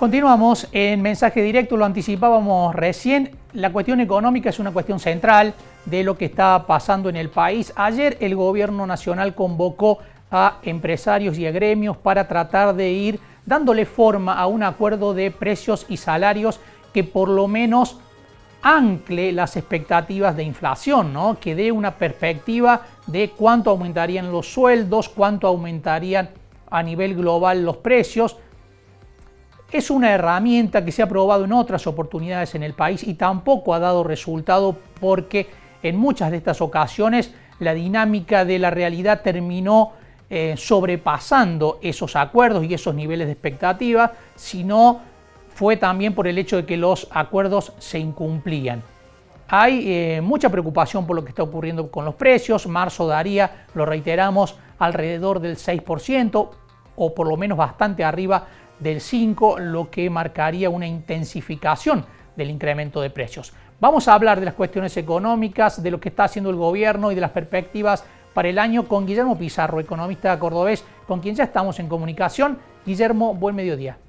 Continuamos en mensaje directo, lo anticipábamos recién. La cuestión económica es una cuestión central de lo que está pasando en el país. Ayer el gobierno nacional convocó a empresarios y a gremios para tratar de ir dándole forma a un acuerdo de precios y salarios que por lo menos ancle las expectativas de inflación, ¿no? Que dé una perspectiva de cuánto aumentarían los sueldos, cuánto aumentarían a nivel global los precios. Es una herramienta que se ha probado en otras oportunidades en el país y tampoco ha dado resultado porque en muchas de estas ocasiones la dinámica de la realidad terminó sobrepasando esos acuerdos y esos niveles de expectativa, sino fue también por el hecho de que los acuerdos se incumplían. Hay mucha preocupación por lo que está ocurriendo con los precios. Marzo daría, lo reiteramos, alrededor del 6% o por lo menos bastante arriba del 5%, lo que marcaría una intensificación del incremento de precios. Vamos a hablar de las cuestiones económicas, de lo que está haciendo el gobierno y de las perspectivas para el año con Guillermo Pizarro, economista cordobés, con quien ya estamos en comunicación. Guillermo, buen mediodía.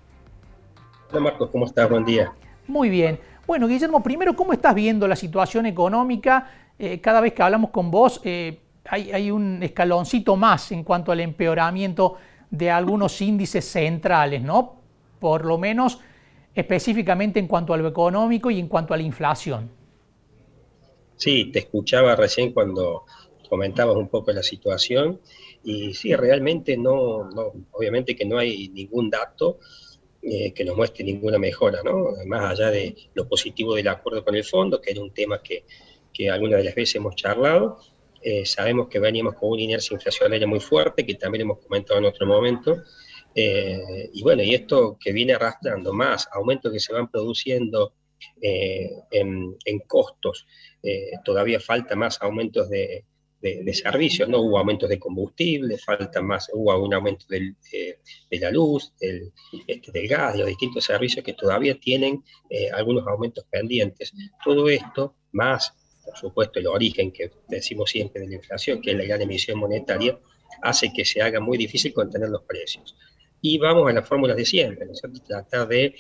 Hola Marcos, ¿cómo estás? Buen día. Muy bien. Bueno, Guillermo, primero, ¿cómo estás viendo la situación económica? Cada vez que hablamos con vos hay un escaloncito más en cuanto al empeoramiento de algunos índices centrales, ¿no? Por lo menos específicamente en cuanto a lo económico y en cuanto a la inflación. Sí, te escuchaba recién cuando comentabas un poco la situación y sí, realmente obviamente que no hay ningún dato que nos muestre ninguna mejora, ¿no? Más allá de lo positivo del acuerdo con el fondo, que era un tema que algunas de las veces hemos charlado. Sabemos que veníamos con una inercia inflacionaria muy fuerte, que también hemos comentado en otro momento, y bueno, y esto que viene arrastrando más aumentos que se van produciendo en costos, todavía falta más aumentos de servicios, ¿no? Hubo aumentos de combustible, falta más, hubo un aumento de la luz, del gas, de los distintos servicios que todavía tienen algunos aumentos pendientes. Todo esto, más, por supuesto, el origen que decimos siempre de la inflación, que es la gran emisión monetaria, hace que se haga muy difícil contener los precios. Y vamos a las fórmulas de siempre, ¿no es cierto? Tratar de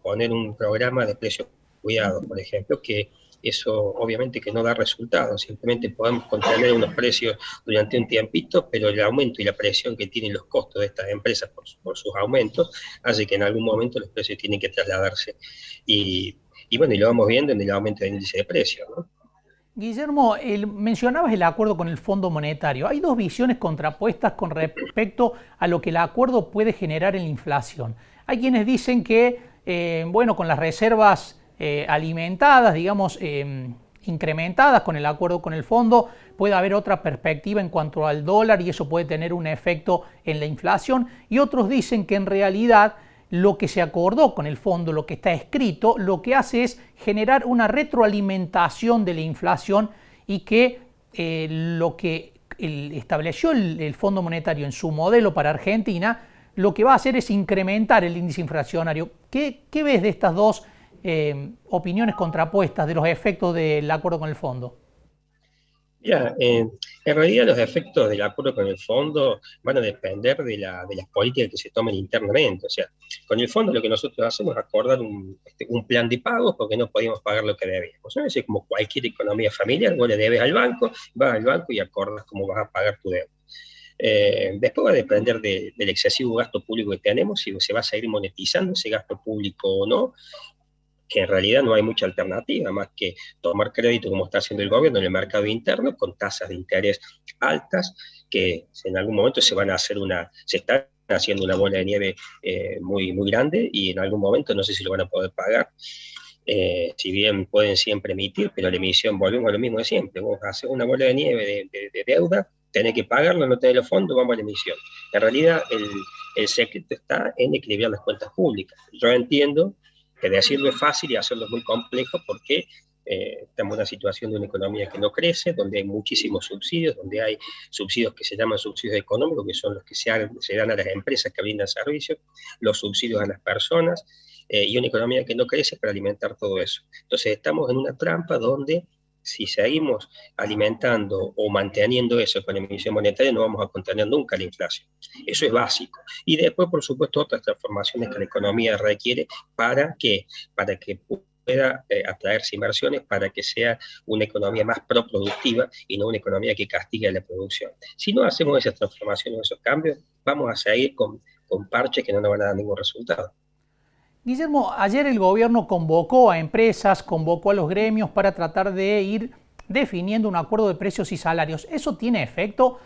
poner un programa de precios cuidados, por ejemplo, que eso obviamente que no da resultados, simplemente podemos contener unos precios durante un tiempito, pero el aumento y la presión que tienen los costos de estas empresas por sus aumentos hace que en algún momento los precios tienen que trasladarse. Y bueno, y lo vamos viendo en el aumento del índice de precios, ¿no? Guillermo, mencionabas el acuerdo con el Fondo Monetario. Hay dos visiones contrapuestas con respecto a lo que el acuerdo puede generar en la inflación. Hay quienes dicen que, bueno, con las reservas alimentadas, digamos, incrementadas con el acuerdo con el fondo, puede haber otra perspectiva en cuanto al dólar y eso puede tener un efecto en la inflación. Y otros dicen que en realidad lo que se acordó con el fondo, lo que está escrito, lo que hace es generar una retroalimentación de la inflación y que lo que estableció el Fondo Monetario en su modelo para Argentina, lo que va a hacer es incrementar el índice inflacionario. ¿Qué ves de estas dos opiniones contrapuestas de los efectos del acuerdo con el fondo? Ya, en realidad los efectos del acuerdo con el fondo van a depender de las políticas que se tomen internamente. O sea, con el fondo lo que nosotros hacemos es acordar un plan de pagos porque no podíamos pagar lo que debíamos, ¿no? Es como cualquier economía familiar, vos le debes al banco, vas al banco y acordas cómo vas a pagar tu deuda. Después va a depender del excesivo gasto público que tenemos, si se va a seguir monetizando ese gasto público o no, que en realidad no hay mucha alternativa más que tomar crédito como está haciendo el gobierno en el mercado interno con tasas de interés altas que en algún momento se están haciendo una bola de nieve muy grande y en algún momento no sé si lo van a poder pagar. Si bien pueden siempre emitir, pero la emisión, volvemos a lo mismo de siempre, vos haces una bola de nieve de deuda, tenés que pagarlo, no tenés los fondos, vamos a la emisión. En realidad el secreto está en equilibrar las cuentas públicas. Yo entiendo que decirlo es fácil y hacerlo es muy complejo porque estamos en una situación de una economía que no crece, donde hay muchísimos subsidios, donde hay subsidios que se llaman subsidios económicos, que son los que se dan a las empresas que brindan servicios, los subsidios a las personas, y una economía que no crece para alimentar todo eso. Entonces estamos en una trampa donde si seguimos alimentando o manteniendo eso con emisión monetaria, no vamos a contener nunca la inflación. Eso es básico. Y después, por supuesto, otras transformaciones que la economía requiere para que pueda atraerse inversiones, para que sea una economía más proproductiva y no una economía que castigue la producción. Si no hacemos esas transformaciones, esos cambios, vamos a seguir con parches que no nos van a dar ningún resultado. Guillermo, ayer el gobierno convocó a empresas, convocó a los gremios para tratar de ir definiendo un acuerdo de precios y salarios. ¿Eso tiene efecto?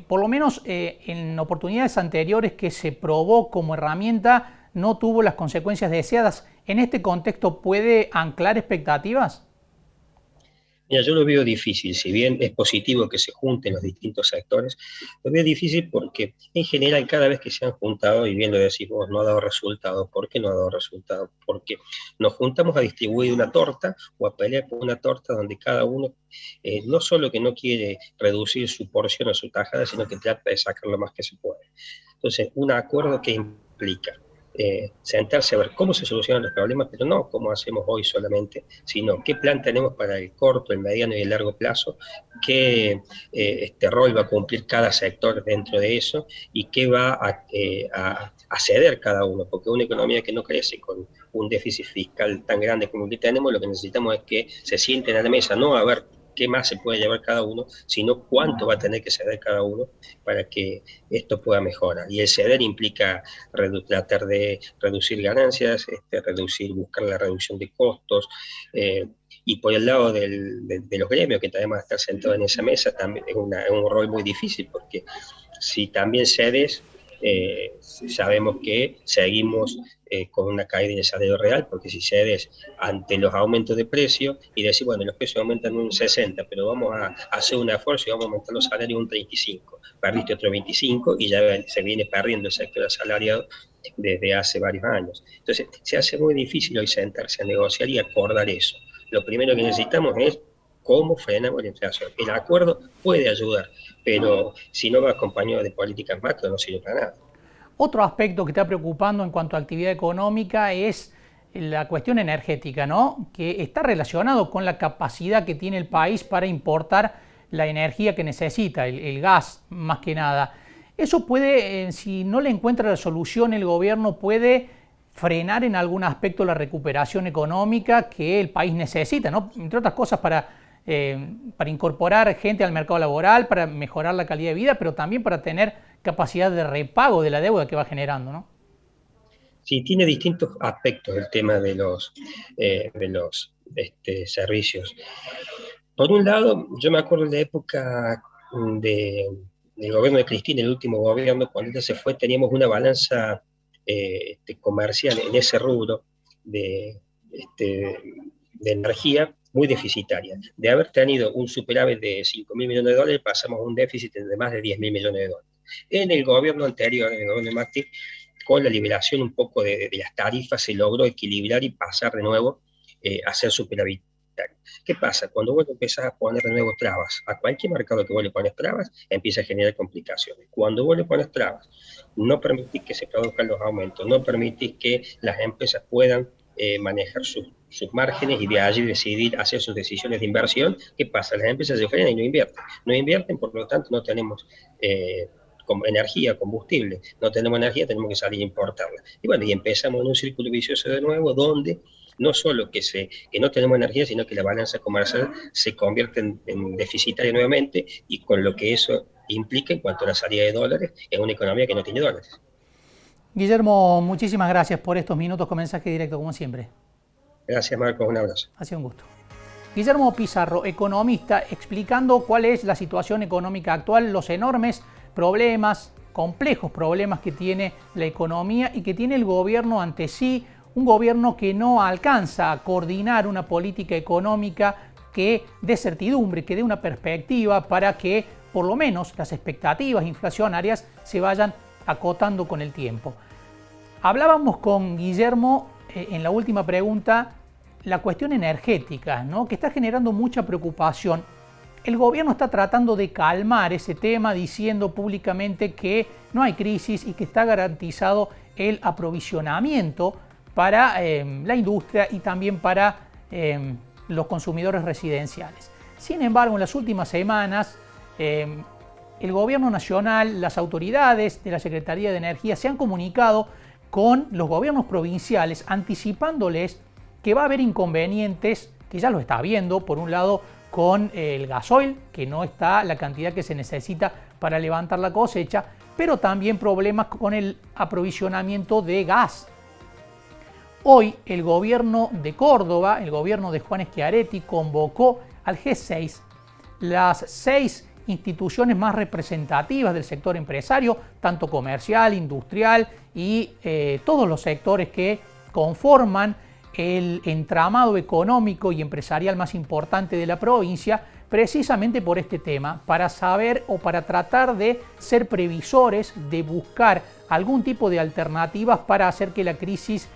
Por lo menos en oportunidades anteriores que se probó como herramienta, no tuvo las consecuencias deseadas. ¿En este contexto puede anclar expectativas? Mira, yo lo veo difícil, si bien es positivo que se junten los distintos sectores, lo veo difícil porque en general cada vez que se han juntado, y bien lo decís vos, no ha dado resultados. ¿Por qué no ha dado resultados? Porque nos juntamos a distribuir una torta o a pelear por una torta donde cada uno no solo que no quiere reducir su porción o su tajada, sino que trata de sacar lo más que se puede. Entonces, un acuerdo que implica sentarse a ver cómo se solucionan los problemas, pero no cómo hacemos hoy solamente, sino qué plan tenemos para el corto, el mediano y el largo plazo, qué rol va a cumplir cada sector dentro de eso y qué va a ceder cada uno, porque una economía que no crece con un déficit fiscal tan grande como el que tenemos, lo que necesitamos es que se sienten a la mesa, no a ver qué más se puede llevar cada uno, sino cuánto va a tener que ceder cada uno para que esto pueda mejorar. Y el ceder implica tratar de reducir ganancias, buscar la reducción de costos, y por el lado de los gremios, que también van a estar sentados en esa mesa, también es un rol muy difícil, porque si también cedes, sabemos que seguimos con una caída en el salario real, porque si cedes ante los aumentos de precios y decir, bueno, los precios aumentan un 60, pero vamos a hacer un esfuerzo y vamos a aumentar los salarios un 35, perdiste otro 25 y ya se viene perdiendo el sector asalariado desde hace varios años. Entonces, se hace muy difícil hoy sentarse a negociar y acordar eso. Lo primero que necesitamos es cómo frenamos la inflación. El acuerdo puede ayudar, pero si no va acompañado de políticas macro no sirve para nada. Otro aspecto que está preocupando en cuanto a actividad económica es la cuestión energética, ¿no? Que está relacionado con la capacidad que tiene el país para importar la energía que necesita, el gas más que nada. Eso puede, si no le encuentra la solución el gobierno, puede frenar en algún aspecto la recuperación económica que el país necesita, ¿no? Entre otras cosas para incorporar gente al mercado laboral, para mejorar la calidad de vida, pero también para tener capacidad de repago de la deuda que va generando, ¿no? Sí, tiene distintos aspectos el tema de los servicios. Por un lado, yo me acuerdo de la época del gobierno de Cristina, el último gobierno, cuando ella se fue, teníamos una balanza comercial en ese rubro de energía muy deficitaria. De haber tenido un superávit de 5.000 millones de dólares, pasamos a un déficit de más de 10.000 millones de dólares. En el gobierno anterior, en el gobierno de Macri, con la liberación un poco de las tarifas, se logró equilibrar y pasar de nuevo a ser superávit. ¿Qué pasa? Cuando vos empezás a poner de nuevo trabas a cualquier mercado que vos le pones trabas, empieza a generar complicaciones. Cuando vos le pones trabas, no permitís que se produzcan los aumentos, no permitís que las empresas puedan manejar sus márgenes y de allí decidir hacer sus decisiones de inversión. ¿Qué pasa? Las empresas se frenan y no invierten. No invierten, por lo tanto no tenemos energía, combustible. No tenemos energía, tenemos que salir a importarla. Y bueno, y empezamos en un círculo vicioso de nuevo donde no solo que no tenemos energía, sino que la balanza comercial se convierte en deficitaria nuevamente, y con lo que eso implica en cuanto a la salida de dólares en una economía que no tiene dólares. Guillermo, muchísimas gracias por estos minutos con mensaje directo, como siempre. Gracias, Marcos, un abrazo. Ha sido un gusto. Guillermo Pizarro, economista, explicando cuál es la situación económica actual, los enormes problemas, complejos problemas que tiene la economía y que tiene el gobierno ante sí, un gobierno que no alcanza a coordinar una política económica que dé certidumbre, que dé una perspectiva para que por lo menos las expectativas inflacionarias se vayan acotando con el tiempo. Hablábamos con Guillermo en la última pregunta la cuestión energética, ¿no? Que está generando mucha preocupación. El gobierno está tratando de calmar ese tema diciendo públicamente que no hay crisis y que está garantizado el aprovisionamiento para la industria y también para los consumidores residenciales. Sin embargo, en las últimas semanas, el gobierno nacional, las autoridades de la Secretaría de Energía se han comunicado con los gobiernos provinciales anticipándoles que va a haber inconvenientes, que ya lo está habiendo, por un lado con el gasoil, que no está la cantidad que se necesita para levantar la cosecha, pero también problemas con el aprovisionamiento de gas. Hoy el gobierno de Córdoba, el gobierno de Juan Schiaretti, convocó al G6, las 6 instituciones más representativas del sector empresario, tanto comercial, industrial y todos los sectores que conforman el entramado económico y empresarial más importante de la provincia, precisamente por este tema, para saber o para tratar de ser previsores, de buscar algún tipo de alternativas para hacer que la crisis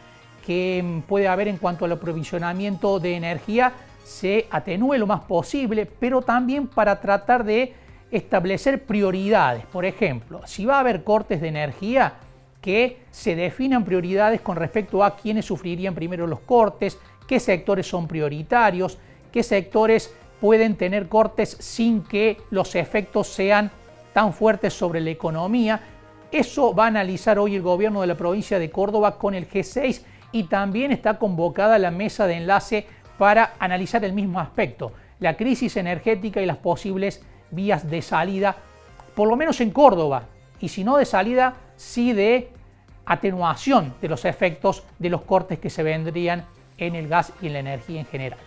que puede haber en cuanto al aprovisionamiento de energía se atenúe lo más posible, pero también para tratar de establecer prioridades. Por ejemplo, si va a haber cortes de energía, que se definan prioridades con respecto a quiénes sufrirían primero los cortes, qué sectores son prioritarios, qué sectores pueden tener cortes sin que los efectos sean tan fuertes sobre la economía. Eso va a analizar hoy el gobierno de la provincia de Córdoba con el G6 y también está convocada la mesa de enlace para analizar el mismo aspecto, la crisis energética y las posibles vías de salida, por lo menos en Córdoba, y si no de salida, sí de atenuación de los efectos de los cortes que se vendrían en el gas y en la energía en general.